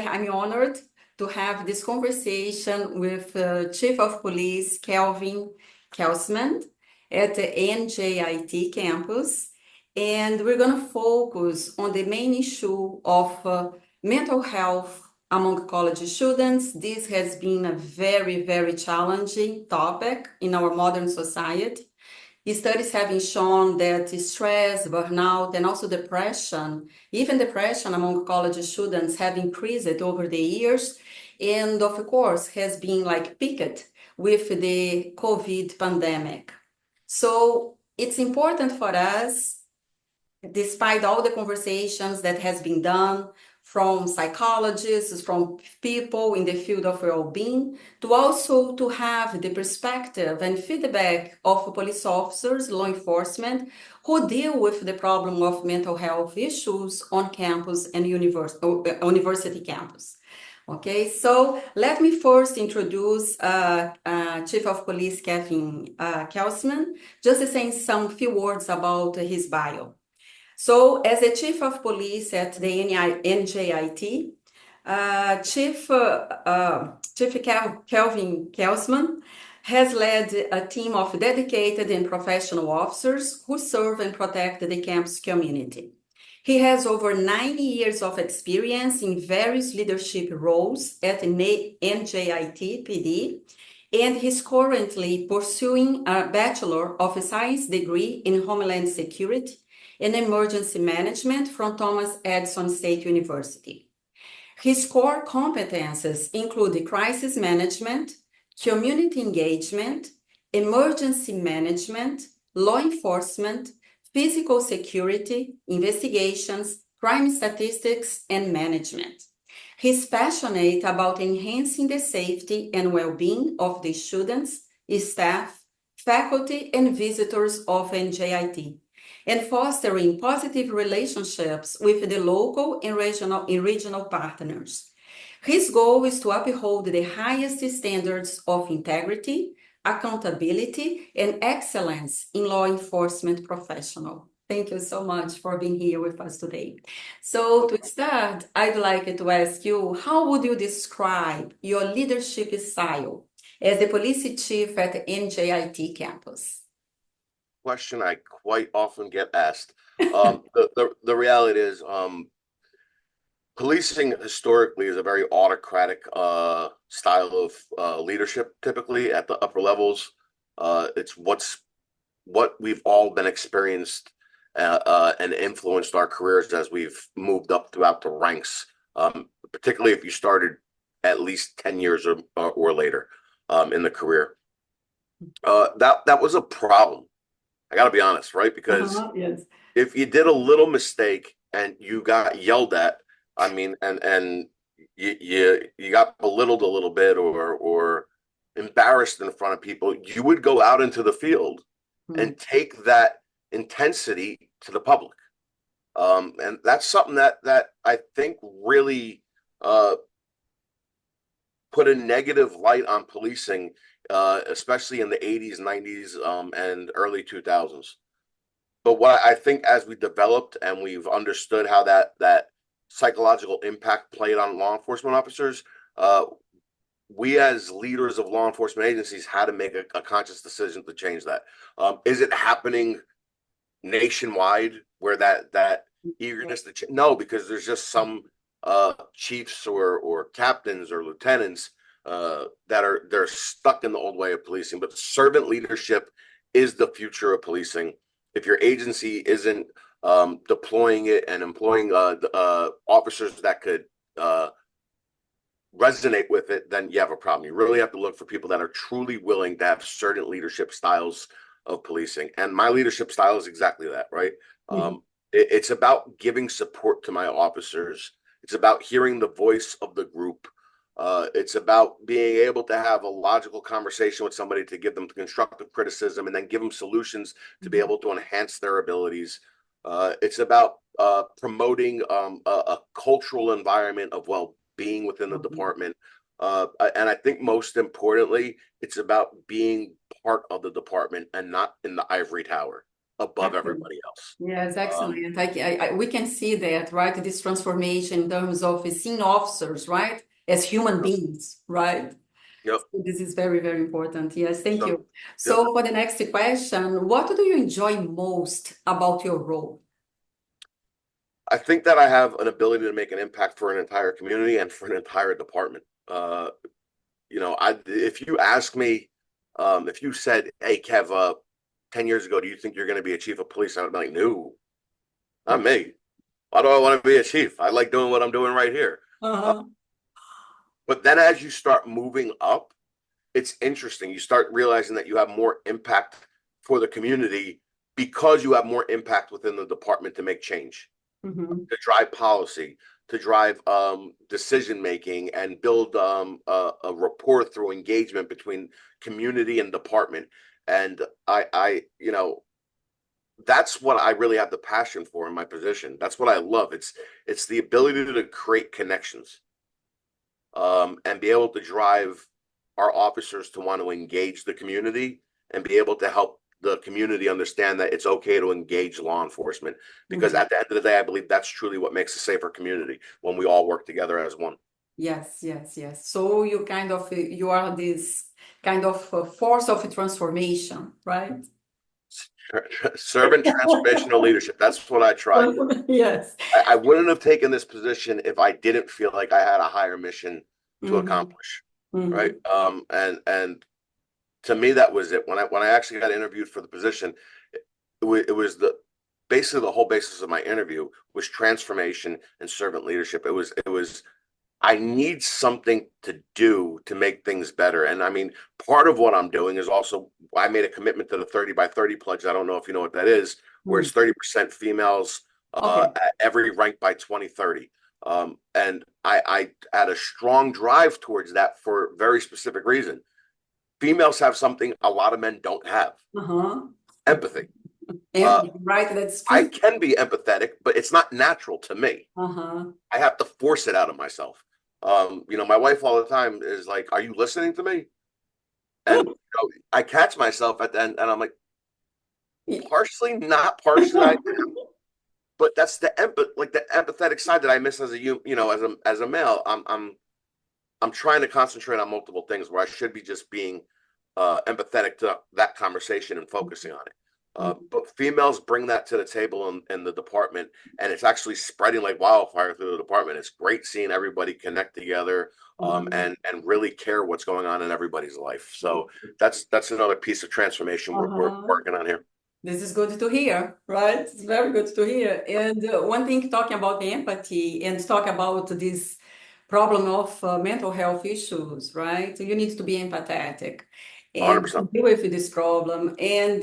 I'm honored to have this conversation with Chief of Police Kelvin Kelsman at the NJIT campus. And we're going to focus on the main issue of mental health among college students. This has been a very, very challenging topic in our modern society. Studies have shown that stress, burnout, and also depression, even depression among college students have increased over the years. And of course, has been like peaked with the COVID pandemic. So it's important for us, despite all the conversations that has been done from psychologists, from people in the field of well-being, to also to have the perspective and feedback of police officers, law enforcement, who deal with the problem of mental health issues on campus and university campus. Okay, so let me first introduce Chief of Police Kevin Kelsman, just saying some few words about his bio. So, as a chief of police at the NJIT, Chief Kelvin Kelsman has led a team of dedicated and professional officers who serve and protect the campus community. He has over 90 years of experience in various leadership roles at NJIT Ph.D., and he's currently pursuing a Bachelor of Science degree in Homeland Security and Emergency Management from Thomas Edison State University. His core competences include crisis management, community engagement, emergency management, law enforcement, physical security, investigations, crime statistics, and management. He's passionate about enhancing the safety and well-being of the students, staff, faculty, and visitors of NJIT, and fostering positive relationships with the local and regional partners. His goal is to uphold the highest standards of integrity, accountability, and excellence in law enforcement professional. Thank you so much for being here with us today. So to start, I'd like to ask you, how would you describe your leadership style as the police chief at the NJIT campus? Question I quite often get asked. The reality is, policing historically is a very autocratic style of leadership, typically at the upper levels. It's what we've all been experienced and influenced our careers as we've moved up throughout the ranks, particularly if you started at least 10 years or later in the career. That was a problem. I got to be honest, right? Because yes. If you did a little mistake and you got yelled at, I mean, and you got belittled a little bit or embarrassed in front of people, you would go out into the field and take that intensity to the public. And that's something that I think really put a negative light on policing, especially in the 80s, 90s, and early 2000s. But what I think as we developed and we've understood how that psychological impact played on law enforcement officers, we as leaders of law enforcement agencies had to make a conscious decision to change that. Is it happening nationwide where that eagerness to change? No, because there's just some chiefs or captains or lieutenants they're stuck in the old way of policing. But servant leadership is the future of policing. If your agency isn't deploying it and employing officers that could resonate with it, then you have a problem. You really have to look for people that are truly willing to have certain leadership styles of policing. And my leadership style is exactly that, right? It's about giving support to my officers. It's about hearing the voice of the group. It's about being able to have a logical conversation with somebody to give them constructive criticism and then give them solutions to be able to enhance their abilities. It's about promoting a cultural environment of well-being within the department. And I think most importantly, it's about being part of the department and not in the ivory tower. above Excellent. everybody else. Yes, Um, excellent. We can see that, right? This transformation in terms of seeing officers, right, as human yep, beings, right? yep. So this is very, very important. Yes, thank So, you. yep. So for the next question, what do you enjoy most about your role? I think that I have an ability to make an impact for an entire community and for an entire department. If you ask me, if you said, "Hey, Kev, 10 years ago, do you think you're going to be a chief of police?" I would be like, "No, not me. Why do I want to be a chief? I like doing what I'm doing right here." Uh, Uh-huh. but then as you start moving up, it's interesting. You start realizing that you have more impact for the community because you have more impact within the department to make change, Mm-hmm. to drive policy, to drive decision making, and build a rapport through engagement between community and department. And that's what I really have the passion for in my position. That's what I love. It's the ability to create connections, and be able to drive our officers to want to engage the community and be able to help the community understand that it's okay to engage law enforcement. Because Mm-hmm. at the end of the day, I believe that's truly what makes a safer community when we all work together as one. Yes, yes, yes. So you are this kind of force of transformation, right? Servant transformational leadership. That's what I try. Yes. I wouldn't have taken this position if I didn't feel like I had a higher mission to Mm-hmm. accomplish. Right. Mm-hmm. And to me, that was it. When I actually got interviewed for the position, it was the basically the whole basis of my interview was transformation and servant leadership. It was I need something to do to make things better. And I mean, part of what I'm doing is also I made a commitment to the 30 by 30 pledge. I don't know if you know what that is, where it's 30% females Okay. at every rank by 2030. And I had a strong drive towards that for a very specific reason. Females have something a lot of men don't have: Uh-huh. empathy. Uh, And right, that's I true. can be empathetic, but it's not natural to me. Uh-huh. I have to force it out of myself. My wife all the time is like, "Are you listening to me?" And I catch myself at the end, and I'm like, Yeah. partially, not partially. But that's like the empathetic side that I miss as as a male. I'm trying to concentrate on multiple things where I should be just being empathetic to that conversation and focusing on it. But females bring that to the table in the department, and it's actually spreading like wildfire through the department. It's great seeing everybody connect together, Uh-huh. and really care what's going on in everybody's life. So that's another piece of transformation we're Uh-huh. working on here. This is good to hear, right? It's very good to hear. And one thing, talking about the empathy and talk about this problem of mental health issues, right? You need to be empathetic and 100%. deal with this problem. And